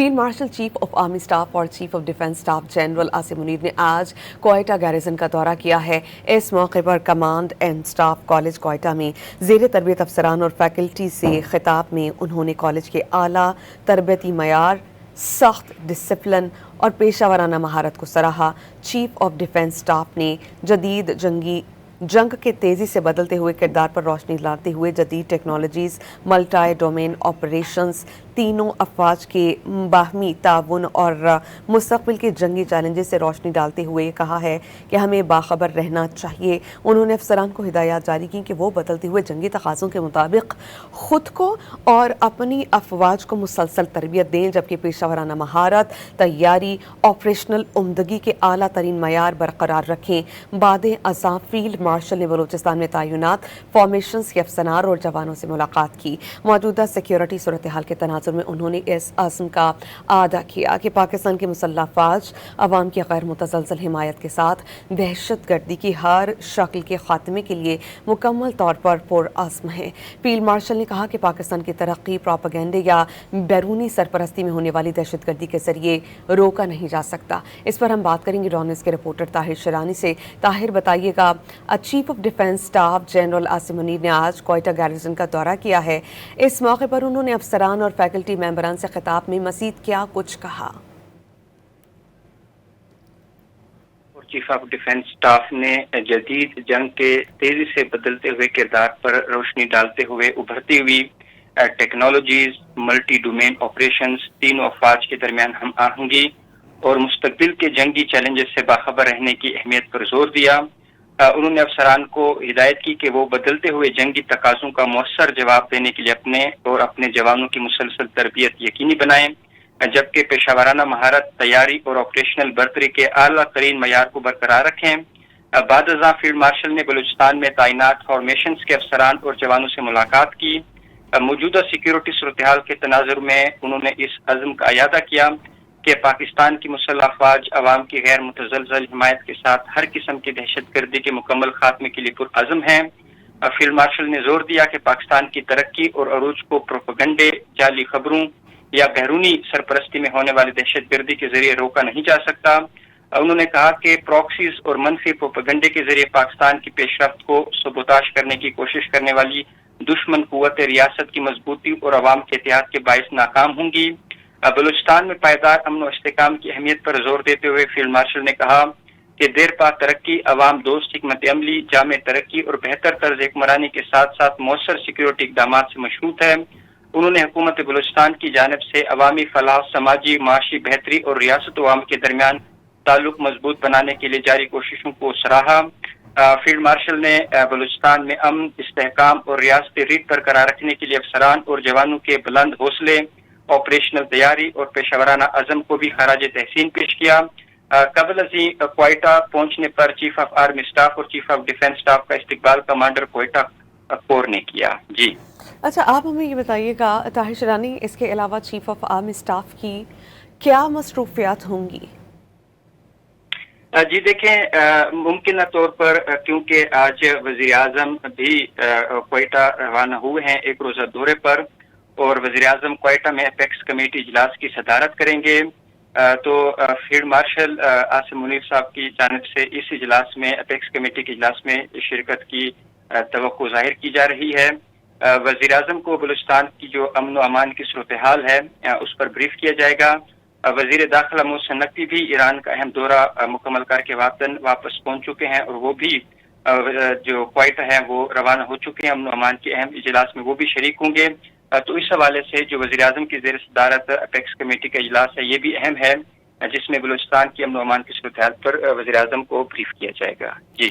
Field marshal chief of army staff और chief of defence staff general Asim Munir ने आज Quetta garrison का दौरा किया है। इस मौके पर command and staff college Quetta में ज़ेर तरबियत अफसरान और फैकल्टी से खिताब में उन्होंने कॉलेज के आला तरबियती मयार, सख्त डिसिप्लिन और पेशा वराना महारत को सराहा। चीफ ऑफ डिफेंस स्टाफ ने जदीद जंग के तेज़ी से बदलते हुए किरदार पर रोशनी डालते हुए जदीद टेक्नोलॉजीज़, मल्टी डोमेन ऑपरेशंस, तीनों अफवाज के बाहमी ताउन और मुस्तक़बिल के जंगी चैलेंजेस से रोशनी डालते हुए कहा है कि हमें बाखबर रहना चाहिए। उन्होंने अफसरान को हिदायत जारी की कि वो बदलते हुए जंगी तकाज़ों के मुताबिक ख़ुद को और अपनी अफवाज को मुसलसल तरबियत दें, जबकि पेशा वराना महारत, तैयारी, ऑपरेशनल उम्दगी के आला तरीन मयार बरकरार रखें। बाद अज़ां फील्ड मार्शल ने बलूचिस्तान में तैनात फॉर्मेशंस के अफसरान और जवानों से मुलाकात की। मौजूदा सिक्योरिटी सूरत हाल के तनाजुर में उन्होंने इस अज़्म का आदा किया कि पाकिस्तान की मुसल्लह फ़ौज अवाम की गैर मुतज़लज़ल हिमायत के साथ दहशत गर्दी की हर शक्ल के खात्मे के लिए मुकम्मल तौर पर पुरअज़्म है। फील्ड मार्शल ने कहा कि पाकिस्तान की तरक्की प्रोपेगेंडे या बैरूनी सरपरस्ती में होने वाली दहशत गर्दी के जरिए रोका नहीं जा सकता। इस पर हम बात करेंगे डॉन न्यूज़ के रिपोर्टर ताहिर शिरानी से। ताहिर, बताइएगा, chief of defence staff general Asim Munir ने आज कोयटा गैरिसन का दौरा किया है। इस मौके पर उन्होंने अफसरान और फैकल्टी मेंबरान से खिताब में मज़ीद क्या कुछ कहा? चीफ ऑफ डिफेंस स्टाफ ने जदीद जंग के तेजी से बदलते हुए किरदार पर रोशनी डालते हुए उभरती हुई टेक्नोलॉजीज, मल्टी डोमेन ऑपरेशंस, तीनों अफवाज के दरमियान हम आहंगी और मुस्तकबिल के जंगी चैलेंजेस से बाखबर रहने की अहमियत पर जोर दिया। उन्होंने अफसरान को हिदायत की कि वो बदलते हुए जंगी तकाज़ों का मौसर जवाब देने के लिए अपने जवानों की मुसलसल तरबियत यकीनी बनाएं, जबकि पेशावराना महारत, तैयारी और ऑपरेशनल बर्तरी के आला तरीन मयार को बरकरार रखें। बाद अज़ां फील्ड मार्शल ने बलूचिस्तान में तैनात फॉर्मेशंस के अफसरान और जवानों से मुलाकात की। मौजूदा सिक्योरिटी सूरत हाल के तनाजुर में उन्होंने इस अज़्म का अयादा किया कि पाकिस्तान की मुसल्लह फ़ौज अवाम की गैर मुतज़लज़ल हिमायत के साथ हर किस्म की दहशत गर्दी के मुकम्मल खात्मे के लिए पुरअज़्म है। फील्ड मार्शल ने जोर दिया कि पाकिस्तान की तरक्की और अरूज को प्रोपेगेंडे, जाली खबरों या बैरूनी सरपरस्ती में होने वाली दहशत गर्दी के जरिए रोका नहीं जा सकता। उन्होंने कहा कि प्रॉक्सीज और मनफी प्रोपेगेंडे के जरिए पाकिस्तान की पेशरफ्त को सबोताश करने की कोशिश करने वाली दुश्मन कुव्वत रियासत की मजबूती और अवाम के इत्तेहाद के बाइस नाकाम होंगी। बलूचिस्तान में पायदार अमन और इस्तेकाम की अहमियत पर जोर देते हुए फील्ड मार्शल ने कहा कि देर पा तरक्की, अवाम दोस्त हिकमत अमली, जामे तरक्की और बेहतर तर्ज हुक्मरानी के साथ साथ मौसर सिक्योरिटी इक़दामात से मशरूत है। उन्होंने हुकूमत बलूचिस्तान की जानिब से अवामी फलाह, समाजी माशी बेहतरी और रियासत अवाम के दरमियान ताल्लुक मजबूत बनाने के लिए जारी कोशिशों को सराहा। फील्ड मार्शल ने बलूचिस्तान में अमन, इस्तेहकाम और रियासती रीत बरकरार रखने के लिए अफसरान और जवानों के बुलंद हौसले, ऑपरेशनल तैयारी और पेशावराना अज़म को भी खराज तहसीन पेश किया। कबल अज़ीं कोयटा पहुंचने पर चीफ ऑफ आर्मी स्टाफ और चीफ ऑफ डिफेंस स्टाफ का इस्तकबाल कमांडर कोयटा कोर ने किया। जी अच्छा, आप हमें ये बताइएगा ताहिर शिरानी, इसके अलावा चीफ ऑफ आर्मी स्टाफ की क्या मसरूफियात होंगी? जी देखें, मुमकिन तौर पर क्योंकि आज वज़ीर आज़म भी कोयटा रवाना हुए हैं एक रोज़ा दौरे पर और वज़ीर आज़म कोयटा में अपेक्स कमेटी इजलास की सदारत करेंगे, तो फील्ड मार्शल आसिम मुनीर साहब की जानिब से इस इजलास में, अपेक्स कमेटी के इजलास में शिरकत की तवक्को जाहिर की जा रही है। वज़ीर आज़म को बलूचिस्तान की जो अमन व अमान की सूरत हाल है उस पर ब्रीफ किया जाएगा। वज़ीर दाखिला मोहसिन नकवी भी ईरान का अहम दौरा मुकम्मल करके वतन वापस पहुंच चुके हैं और वो भी जो क्वाइटा है वो रवाना हो चुके हैं। अमन व अमान के अहम इजलास में वो भी शरीक होंगे। तो इस हवाले से जो वज़ीर आज़म की ज़ेर सदारत अपेक्स कमेटी का इजलास है ये भी अहम है, जिसमें बलूचिस्तान की अमन व अमान की सूरत हाल पर वज़ीर आज़म को ब्रीफ किया जाएगा। जी।